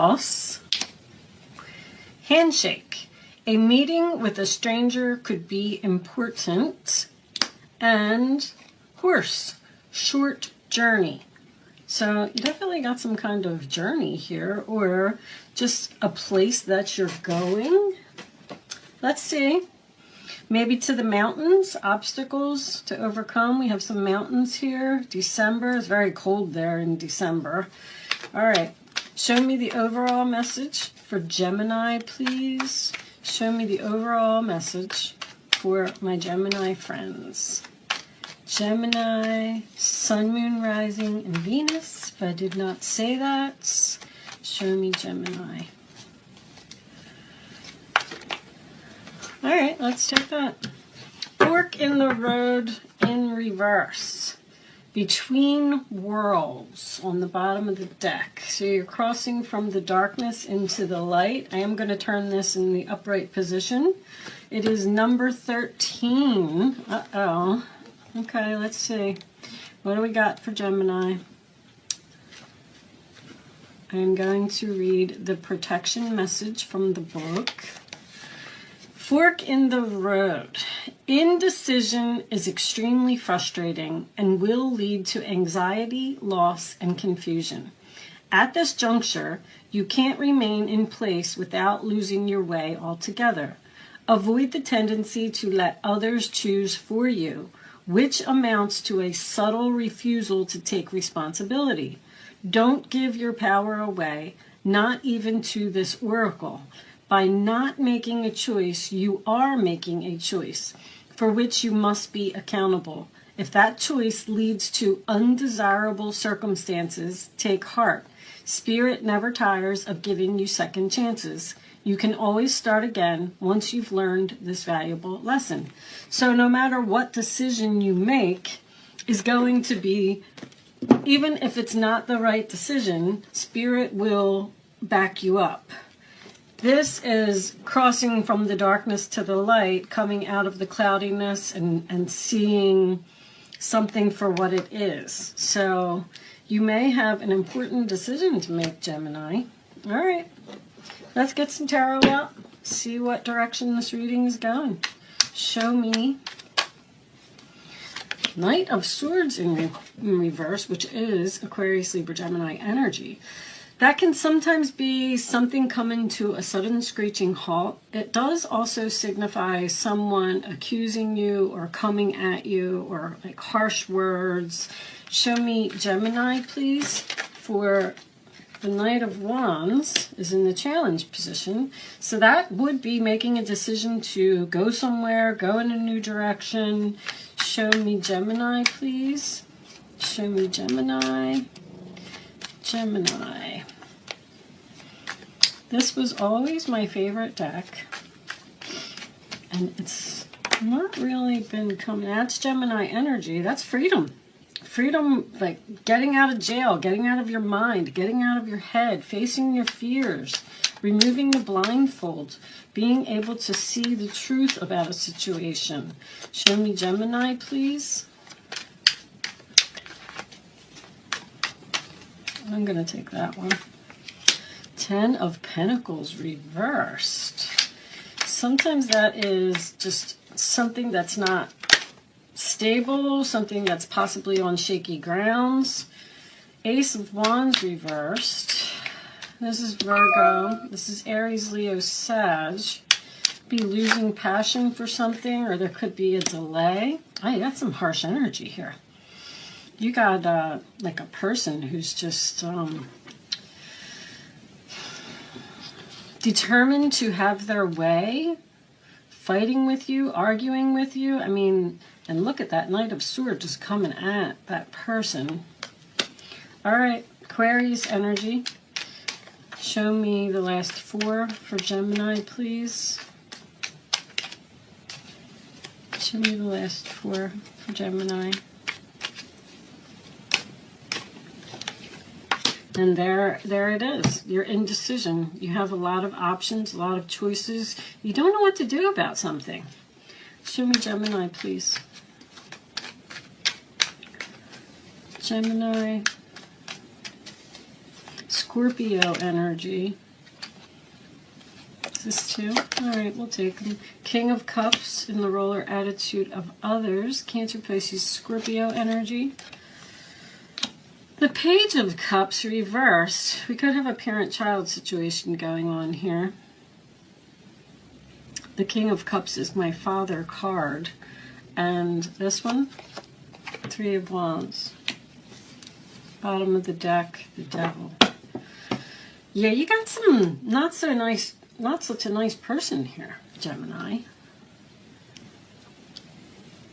Boss. Handshake. A meeting with a stranger could be important. And horse. Short journey. So you definitely got some kind of journey here, or just a place that you're going. Let's see. Maybe to the mountains, obstacles to overcome. We have some mountains here. December is very cold there in December. All right. Show me the overall message for Gemini, please. Show me the overall message for my Gemini friends. Gemini, Sun, Moon, Rising, and Venus. If I did not say that, show me Gemini. All right, let's take that. Fork in the road in reverse. Between worlds on the bottom of the deck. So you're crossing from the darkness into the light. I am going to turn this in the upright position. It is number 13. Uh-oh. Okay, let's see. What do we got for Gemini? I am going to read the protection message from the book. Fork in the road. Indecision is extremely frustrating and will lead to anxiety, loss, and confusion. At this juncture, you can't remain in place without losing your way altogether. Avoid the tendency to let others choose for you, which amounts to a subtle refusal to take responsibility. Don't give your power away, not even to this oracle. By not making a choice, you are making a choice for which you must be accountable. If that choice leads to undesirable circumstances, take heart. Spirit never tires of giving you second chances. You can always start again once you've learned this valuable lesson. So no matter what decision you make is going to be, even if it's not the right decision, Spirit will back you up. This is crossing from the darkness to the light, coming out of the cloudiness and seeing something for what it is. So you may have an important decision to make, Gemini. All right. Let's get some tarot out, see what direction this reading is going. Show me Knight of Swords in reverse, which is Aquarius, Libra, Gemini energy. That can sometimes be something coming to a sudden screeching halt. It does also signify someone accusing you or coming at you, or like harsh words. Show me Gemini, please, for the Knight of Wands is in the challenge position. So that would be making a decision to go somewhere, go in a new direction. Show me Gemini, please. Show me Gemini. Gemini. This was always my favorite deck. And it's not really been coming. That's Gemini energy. That's freedom. Freedom, like getting out of jail, getting out of your mind, getting out of your head, facing your fears, removing the blindfold, being able to see the truth about a situation. Show me Gemini, please. I'm going to take that one. 10 of Pentacles reversed. Sometimes that is just something that's not stable, something that's possibly on shaky grounds. Ace of Wands reversed. This is Virgo. This is Aries, Leo, Sag. Be losing passion for something, or there could be a delay. Oh, you got some harsh energy here. You got like a person who's just determined to have their way, fighting with you, arguing with you. I mean, and look at that Knight of Swords just coming at that person. All right, Aquarius energy. Show me the last 4 for Gemini, please. Show me the last 4 for Gemini. And there it is, your indecision. You have a lot of options, a lot of choices. You don't know what to do about something. Show me Gemini, please. Gemini. Scorpio energy. Is this two? All right, we'll take them. King of Cups in the roller attitude of others. Cancer, Pisces, Scorpio energy. The Page of Cups reversed. We could have a parent-child situation going on here. The King of Cups is my father card. And this one, Three of Wands. Bottom of the deck, the Devil. Yeah, you got some not such a nice person here, Gemini.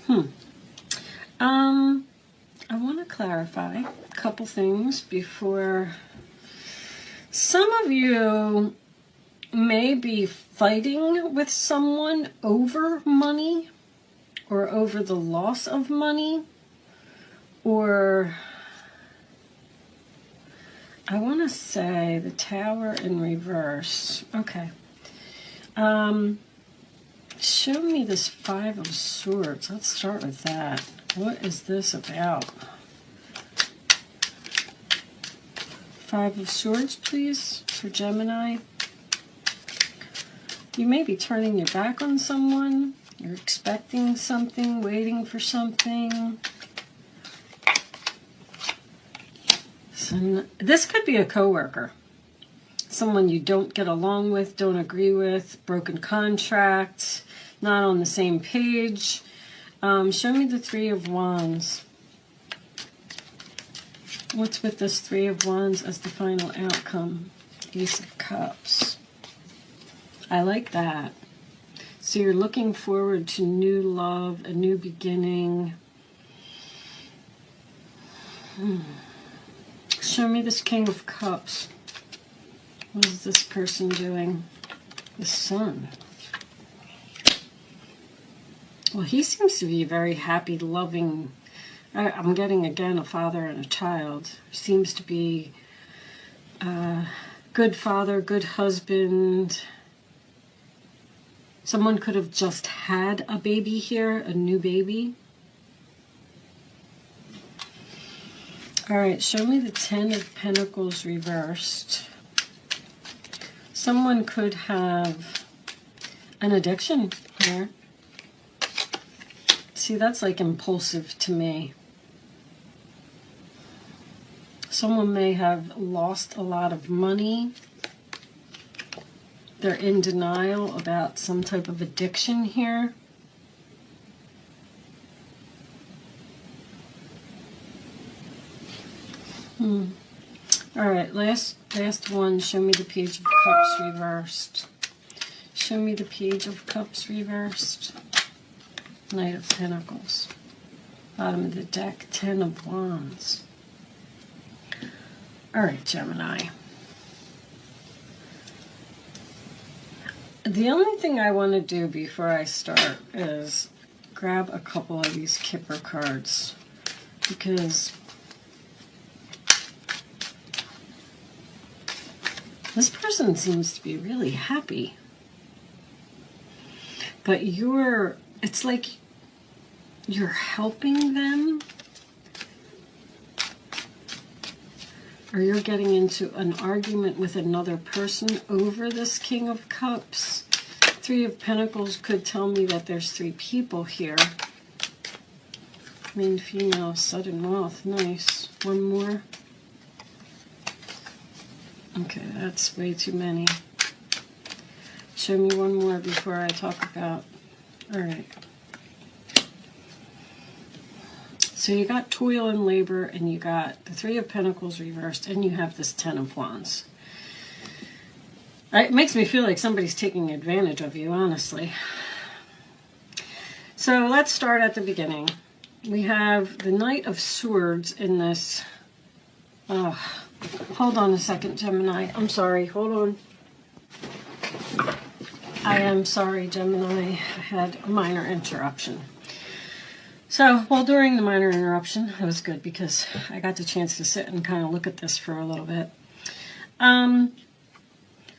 I want to clarify a couple things before. Some of you may be fighting with someone over money or over the loss of money, or I want to say the Tower in reverse. Okay. Show me this Five of Swords. Let's start with that. What is this about? Five of Swords, please, for Gemini. You may be turning your back on someone. You're expecting something, waiting for something. So this could be a coworker. Someone you don't get along with, don't agree with, broken contract, not on the same page. Show me the Three of Wands. What's with this Three of Wands as the final outcome? Ace of Cups. I like that. So you're looking forward to new love, a new beginning. Show me this King of Cups. What is this person doing? The Sun. Well, he seems to be very happy, loving. I'm getting, again, a father and a child. Seems to be a good father, good husband. Someone could have just had a baby here, a new baby. All right, show me the Ten of Pentacles reversed. Someone could have an addiction here. See, that's like impulsive to me. Someone may have lost a lot of money. They're in denial about some type of addiction here. All right, last one. Show me the Page of Cups reversed. Show me the Page of Cups reversed. Knight of Pentacles. Bottom of the deck, Ten of Wands. All right, Gemini. The only thing I want to do before I start is grab a couple of these Kipper cards, because this person seems to be really happy. But it's like you're helping them, or you're getting into an argument with another person over this King of Cups. Three of Pentacles could tell me that there's three people here. Main, female, sudden wealth. Nice. One more. Okay, that's way too many. Show me one more before I talk about. All right. So you got toil and labor, and you got the Three of Pentacles reversed, and you have this Ten of Wands. It makes me feel like somebody's taking advantage of you, honestly. So let's start at the beginning. We have the Knight of Swords in this. Hold on a second, Gemini. I'm sorry. Hold on. I am sorry, Gemini. I had a minor interruption. So, well, during the minor interruption, it was good because I got the chance to sit and kind of look at this for a little bit.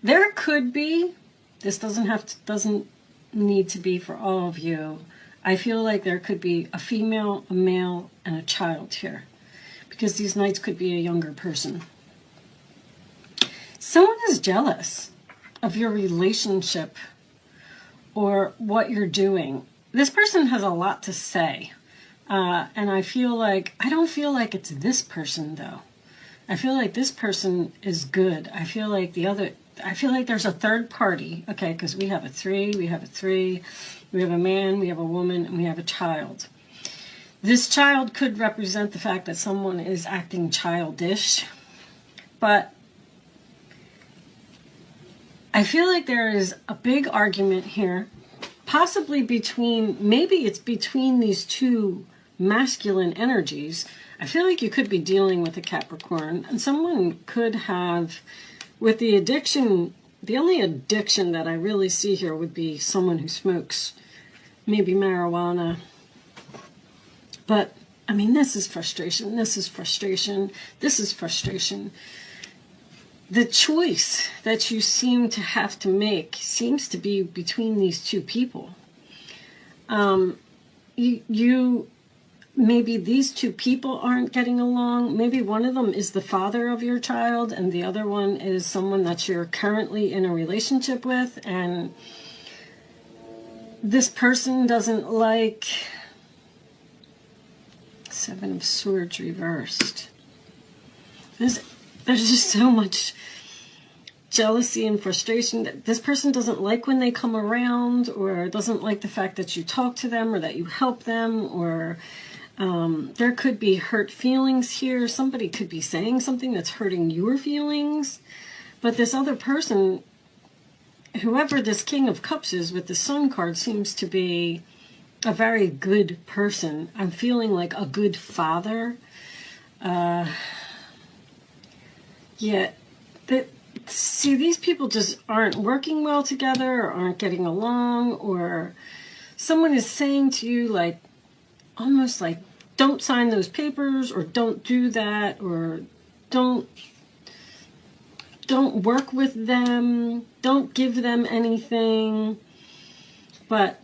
There could be, this doesn't need to be for all of you. I feel like there could be a female, a male, and a child here, because these knights could be a younger person. Someone is jealous of your relationship or what you're doing. This person has a lot to say. And I don't feel like it's this person though. I feel like this person is good. I feel like there's a third party. Okay, because we have a three, we have a man, we have a woman, and we have a child. This child could represent the fact that someone is acting childish, but I feel like there is a big argument here, possibly maybe it's between these two masculine energies. I feel like you could be dealing with a Capricorn, and someone could have, with the addiction, the only addiction that I really see here would be someone who smokes, maybe marijuana. But, I mean, this is frustration, this is frustration, this is frustration. The choice that you seem to have to make seems to be between these two people. Maybe these two people aren't getting along. Maybe one of them is the father of your child and the other one is someone that you're currently in a relationship with, and this person doesn't like Seven of Swords reversed. There's just so much jealousy and frustration that this person doesn't like when they come around, or doesn't like the fact that you talk to them or that you help them, or there could be hurt feelings here. Somebody could be saying something that's hurting your feelings. But this other person, whoever this King of Cups is with the Sun card, seems to be a very good person. I'm feeling like a good father. See, these people just aren't working well together, or aren't getting along, or someone is saying to you, like, almost like, don't sign those papers, or don't do that, or don't work with them, don't give them anything. But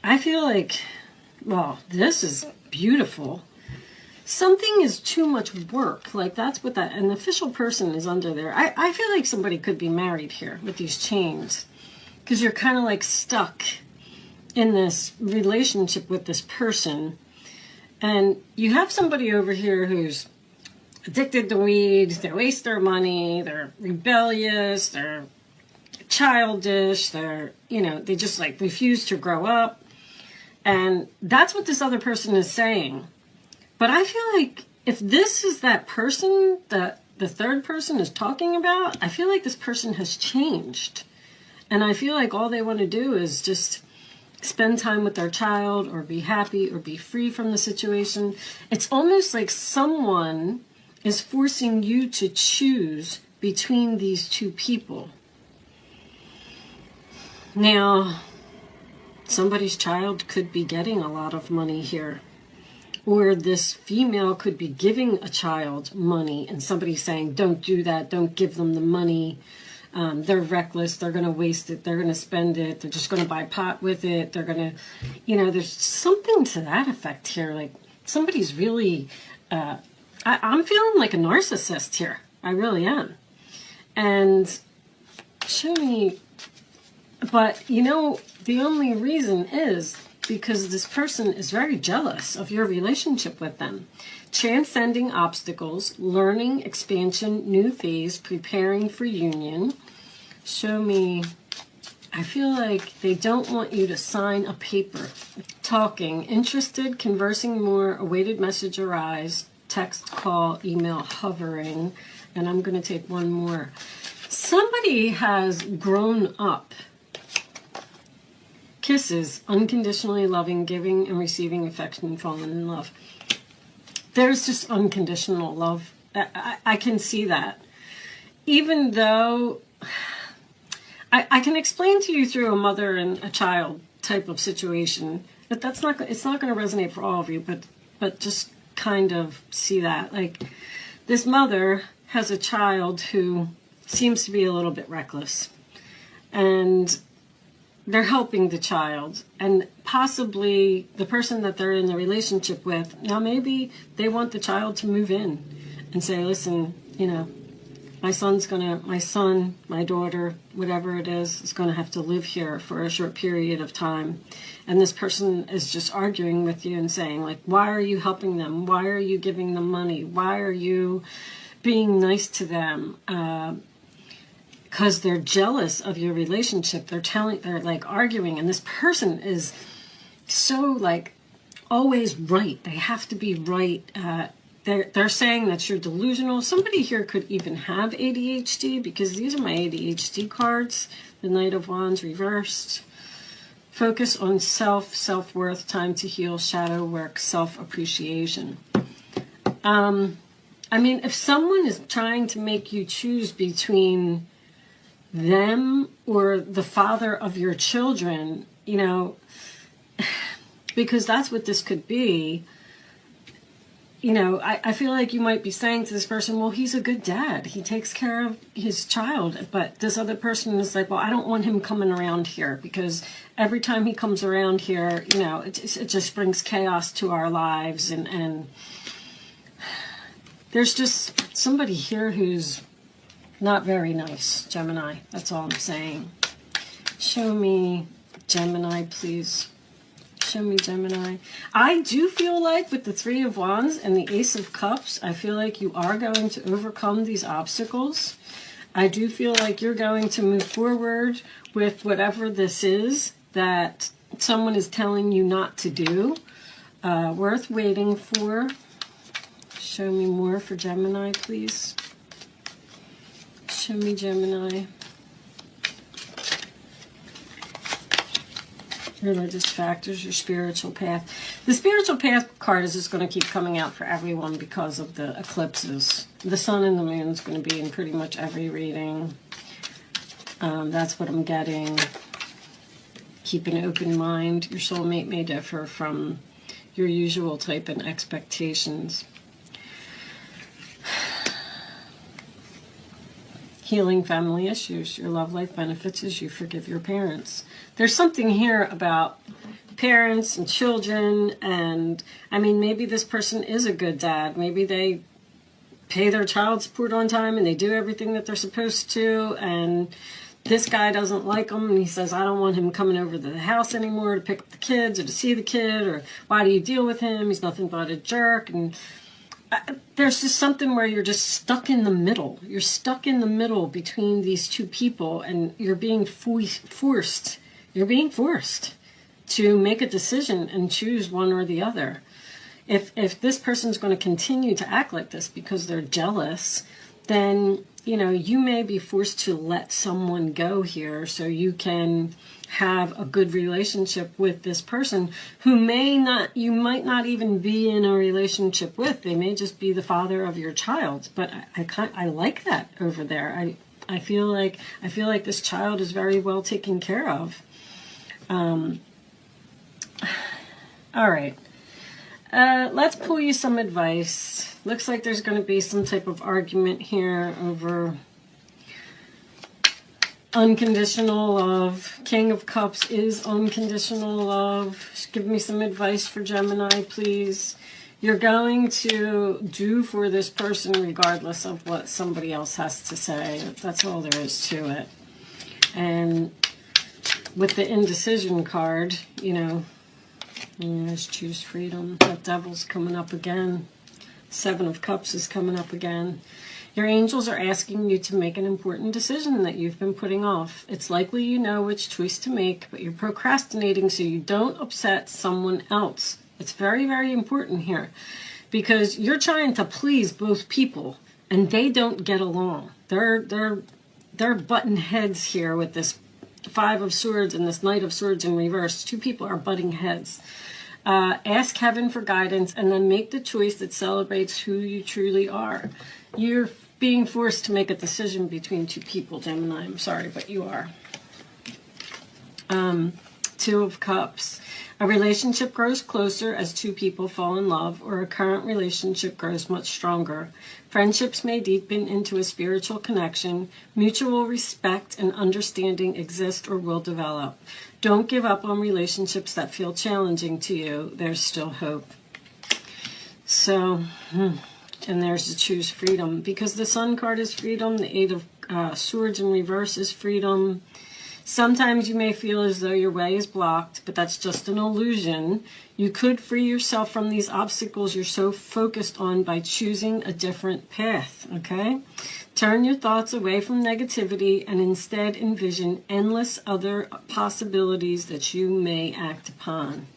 I feel like, well, this is beautiful. Something is too much work. Like, that's what an official person is under there. I feel like somebody could be married here with these chains, because you're kind of like stuck in this relationship with this person. And you have somebody over here who's addicted to weed, they waste their money, they're rebellious, they're childish, they just like refuse to grow up. And that's what this other person is saying. But I feel like if this is that person that the third person is talking about, I feel like this person has changed. And I feel like all they want to do is just spend time with their child, or be happy, or be free from the situation. It's almost like someone is forcing you to choose between these two people. Now, somebody's child could be getting a lot of money here. Or this female could be giving a child money, and somebody's saying, don't do that, don't give them the money. They're reckless, they're going to waste it, they're going to spend it, they're just going to buy pot with it, they're going to, there's something to that effect here. Like, somebody's really, I'm feeling like a narcissist here. I really am. And show me, but the only reason is because this person is very jealous of your relationship with them. Transcending obstacles, learning, expansion, new phase, preparing for union. Show me, I feel like they don't want you to sign a paper. Talking, interested, conversing more, awaited message arise, text, call, email, hovering. And I'm going to take one more. Somebody has grown up. Kisses, unconditionally loving, giving and receiving affection, falling in love. There's just unconditional love. I can see that. Even though I can explain to you through a mother and a child type of situation, but it's not going to resonate for all of you, but just kind of see that. Like, this mother has a child who seems to be a little bit reckless, and they're helping the child, and possibly the person that they're in the relationship with, now maybe they want the child to move in and say, listen, my son, my daughter, whatever it is going to have to live here for a short period of time. And this person is just arguing with you and saying, like, why are you helping them? Why are you giving them money? Why are you being nice to them? Because they're jealous of your relationship. They're like arguing. And this person is so like always right. They have to be right. They're saying that you're delusional. Somebody here could even have ADHD, because these are my ADHD cards. The Knight of Wands reversed. Focus on self-worth, time to heal, shadow work, self-appreciation. I mean, if someone is trying to make you choose between them or the father of your children, you know, because that's what this could be. You know, I feel like you might be saying to this person, well, he's a good dad. He takes care of his child. But this other person is like, well, I don't want him coming around here, because every time he comes around here, you know, it just brings chaos to our lives. And there's just somebody here who's not very nice, Gemini. That's all I'm saying. Show me Gemini, please. Show me Gemini. I do feel like with the Three of Wands and the Ace of Cups, I feel like you are going to overcome these obstacles. I do feel like you're going to move forward with whatever this is that someone is telling you not to do. Worth waiting for. Show me more for Gemini, please. Show me Gemini. Religious factors, your spiritual path. The spiritual path card is just going to keep coming out for everyone because of the eclipses. The sun and the moon is going to be in pretty much every reading. That's what I'm getting. Keep an open mind. Your soulmate may differ from your usual type and expectations. Healing family issues. Your love life benefits as you forgive your parents. There's something here about parents and children, and I mean, maybe this person is a good dad. Maybe they pay their child support on time and they do everything that they're supposed to, and this guy doesn't like them, and he says, I don't want him coming over to the house anymore to pick up the kids or to see the kid, or why do you deal with him? He's nothing but a jerk. And there's just something where you're just stuck in the middle. You're stuck in the middle between these two people, and you're being forced. You're being forced to make a decision and choose one or the other. If this person's going to continue to act like this because they're jealous, then, you know, you may be forced to let someone go here so you can have a good relationship with this person who you might not even be in a relationship with. They may just be the father of your child. But I like that over there. I feel like this child is very well taken care of. All right. Let's pull you some advice. Looks like there's going to be some type of argument here over unconditional love. King of Cups is unconditional love. Just give me some advice for Gemini, please. You're going to do for this person regardless of what somebody else has to say. That's all there is to it. And with the indecision card, you know, let's choose freedom. That devil's coming up again. Seven of Cups is coming up again. Your angels are asking you to make an important decision that you've been putting off. It's likely you know which choice to make, but you're procrastinating so you don't upset someone else. It's very, very important here, because you're trying to please both people and they don't get along. They're butting heads here with this Five of Swords and this Knight of Swords in reverse. Two people are butting heads. Ask heaven for guidance and then make the choice that celebrates who you truly are. You're being forced to make a decision between two people, Gemini. I'm sorry, but you are. Two of Cups. A relationship grows closer as two people fall in love, or a current relationship grows much stronger. Friendships may deepen into a spiritual connection. Mutual respect and understanding exist or will develop. Don't give up on relationships that feel challenging to you. There's still hope. So, And there's the choose freedom, because the Sun card is freedom. The Eight of Swords in reverse is freedom. Sometimes you may feel as though your way is blocked, but that's just an illusion. You could free yourself from these obstacles you're so focused on by choosing a different path, okay? Turn your thoughts away from negativity and instead envision endless other possibilities that you may act upon.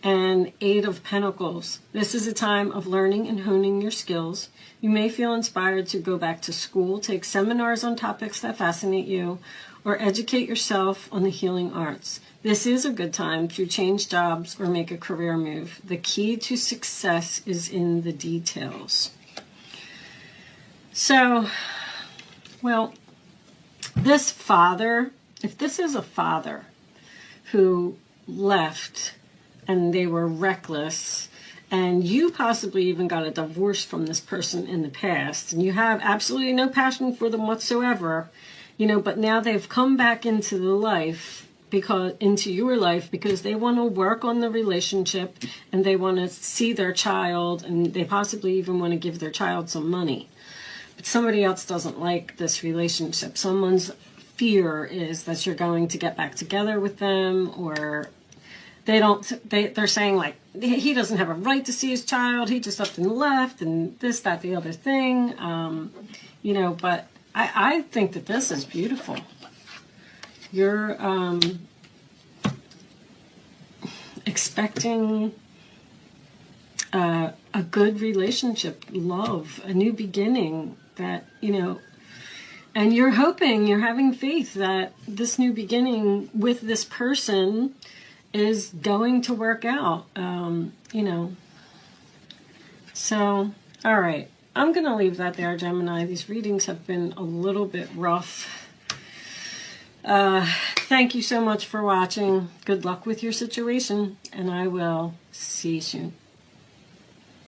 And Eight of Pentacles. This is a time of learning and honing your skills. You may feel inspired to go back to school, take seminars on topics that fascinate you, or educate yourself on the healing arts. This is a good time to change jobs or make a career move. The key to success is in the details. So, well, this father, if this is a father who left and they were reckless, and you possibly even got a divorce from this person in the past, and you have absolutely no passion for them whatsoever, you know, but now they've come back into the life, into your life, because they want to work on the relationship and they want to see their child, and they possibly even want to give their child some money. But somebody else doesn't like this relationship. Someone's fear is that you're going to get back together with them, or they're saying, like, he doesn't have a right to see his child, he just up and left, and this, that, the other thing, you know, but I think that this is beautiful. You're expecting a good relationship, love, a new beginning, that, you know, and you're hoping, you're having faith that this new beginning with this person is going to work out, you know. So, all right. I'm going to leave that there, Gemini. These readings have been a little bit rough. Thank you so much for watching. Good luck with your situation, and I will see you soon.